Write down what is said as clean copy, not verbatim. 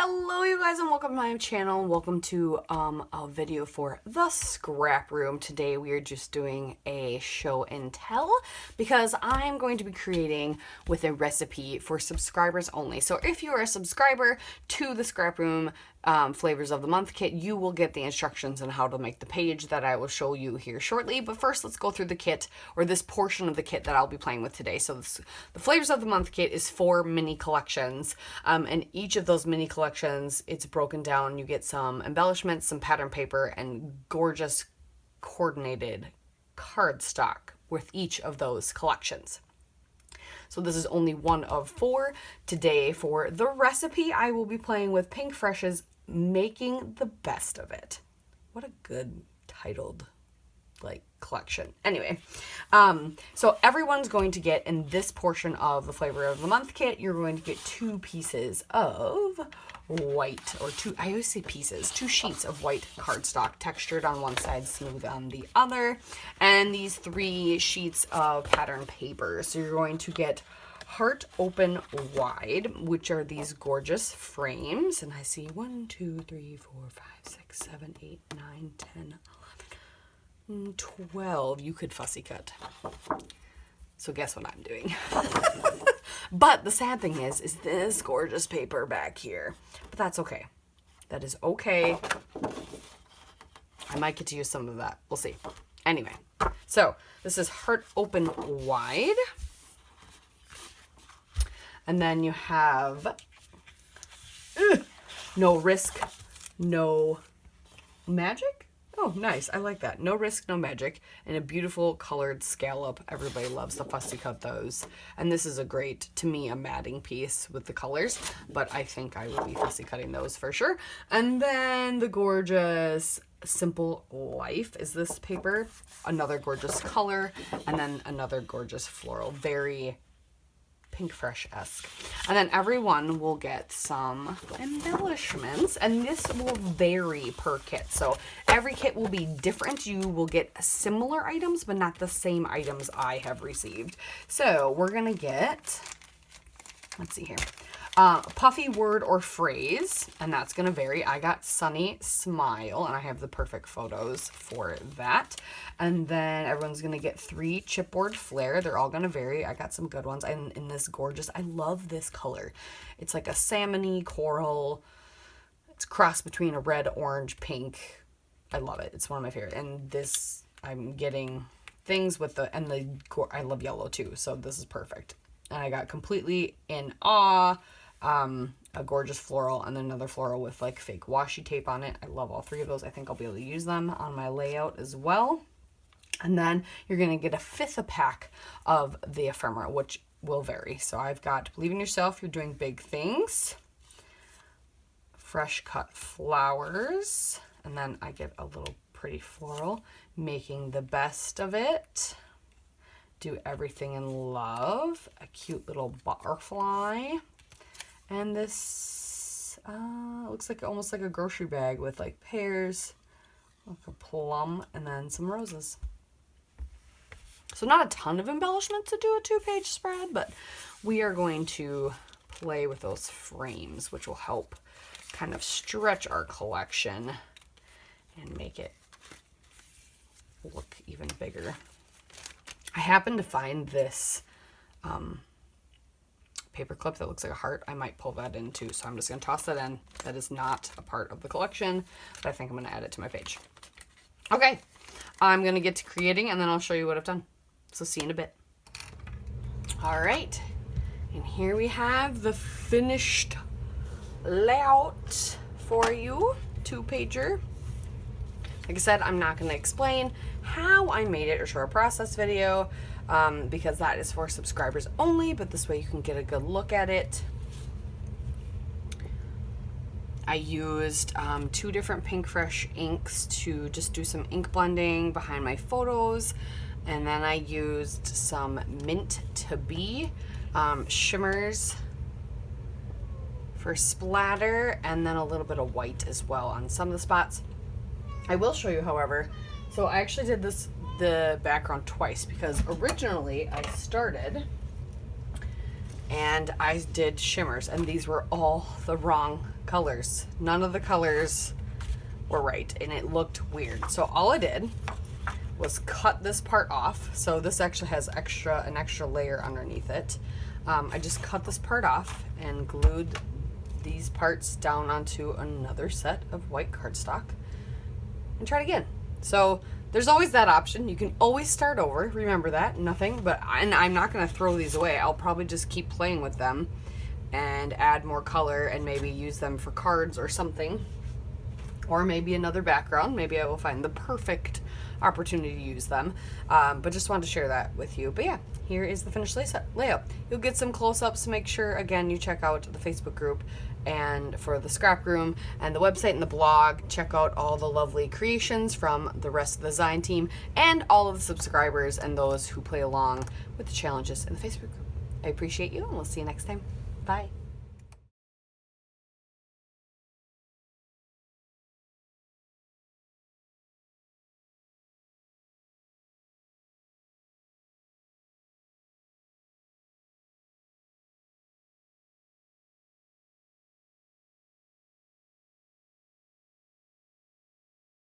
Hello you guys and welcome to my channel. Welcome to a video for the scrap room. Today we are just doing a show and tell because I'm going to be creating with a recipe for subscribers only. So if you are a subscriber to the scrap room flavors of the month kit, you will get the instructions on how to make the page that I will show you here shortly. But first let's go through the kit, or this portion of the kit that I'll be playing with today. So the flavors of the month kit is 4 mini collections, and each of those mini collections, it's broken down. You get some embellishments, some pattern paper, and gorgeous coordinated cardstock with each of those collections. So this is only one of 4. Today for the recipe, I will be playing with Pink Fresh's Making the Best of It. What a good titled collection. Anyway, so everyone's going to get, in this portion of the flavor of the month kit, you're going to get 2 pieces of white, or I always say pieces, 2 sheets of white cardstock, textured on one side, smooth on the other, and these 3 sheets of pattern paper. So you're going to get Heart Open Wide, which are these gorgeous frames, and I see 1, 2, 3, 4, 5, 6, 7, 8, 9, 10, 12 you could fussy cut. So guess what I'm doing. But the sad thing is this gorgeous paper back here. But that's okay. That is okay. I might get to use some of that. We'll see. Anyway, so this is Heart Open Wide. And then you have No Risk, No Magic. Oh, nice. I like that. No Risk, No Magic, and a beautiful colored scallop. Everybody loves to fussy cut those. And this is a great, to me, a matting piece with the colors, but I think I will be fussy cutting those for sure. And then the gorgeous Simple Life is this paper. Another gorgeous color, and then another gorgeous floral. Very Pink Fresh-esque. And then everyone will get some embellishments, and this will vary per kit. So every kit will be different. You will get similar items, but not the same items I have received. So we're gonna get, let's see here, puffy word or phrase, and that's gonna vary. I got Sunny Smile, and I have the perfect photos for that. And then everyone's gonna get 3 chipboard flare. They're all gonna vary. I got some good ones. And in this gorgeous, I love this color. It's like a salmony coral. It's crossed between a red, orange, pink. I love it. It's one of my favorite. And this, I'm getting things with the, and I love yellow too. So this is perfect. And I got Completely in Awe, a gorgeous floral, and then another floral with like fake washi tape on it. I love all 3 of those. I think I'll be able to use them on my layout as well. And then you're going to get a 5th a pack of the ephemera, which will vary. So I've got Believe in Yourself, You're Doing Big Things, Fresh Cut Flowers, and then I get a little pretty floral, Making the Best of It, Do Everything in Love, a cute little butterfly, and this looks like almost like a grocery bag with like pears, like a plum, and then some roses. So not a ton of embellishment to do a 2-page spread, but we are going to play with those frames, which will help kind of stretch our collection and make it look even bigger. I happened to find this paper clip that looks like a heart. I might pull that in too, so I'm just going to toss that in. That is not a part of the collection, but I think I'm going to add it to my page. Okay, I'm going to get to creating, and then I'll show you what I've done. So see you in a bit. All right, and here we have the finished layout for you, 2-pager. Like I said, I'm not going to explain how I made it or show a process video, because that is for subscribers only, but this way you can get a good look at it. I used 2 different Pink Fresh inks to just do some ink blending behind my photos, and then I used some Mint to Be shimmers for splatter, and then a little bit of white as well on some of the spots. I will show you, however, so I actually did the background twice, because originally I started and I did shimmers, and these were all the wrong colors. None of the colors were right, and it looked weird. So all I did was cut this part off. So this actually has an extra layer underneath it. I just cut this part off and glued these parts down onto another set of white cardstock and try it again. So there's always that option. You can always start over. Remember that. Nothing, and I'm not going to throw these away. I'll probably just keep playing with them and add more color and maybe use them for cards or something. Or maybe another background. Maybe I will find the perfect opportunity to use them. But just wanted to share that with you. But yeah, here is the finished layout. You'll get some close-ups. Make sure, again, you check out the Facebook group and for the scrap room and the website and the blog. Check out all the lovely creations from the rest of the design team and all of the subscribers and those who play along with the challenges in the Facebook group. I appreciate you, and we'll see you next time. Bye.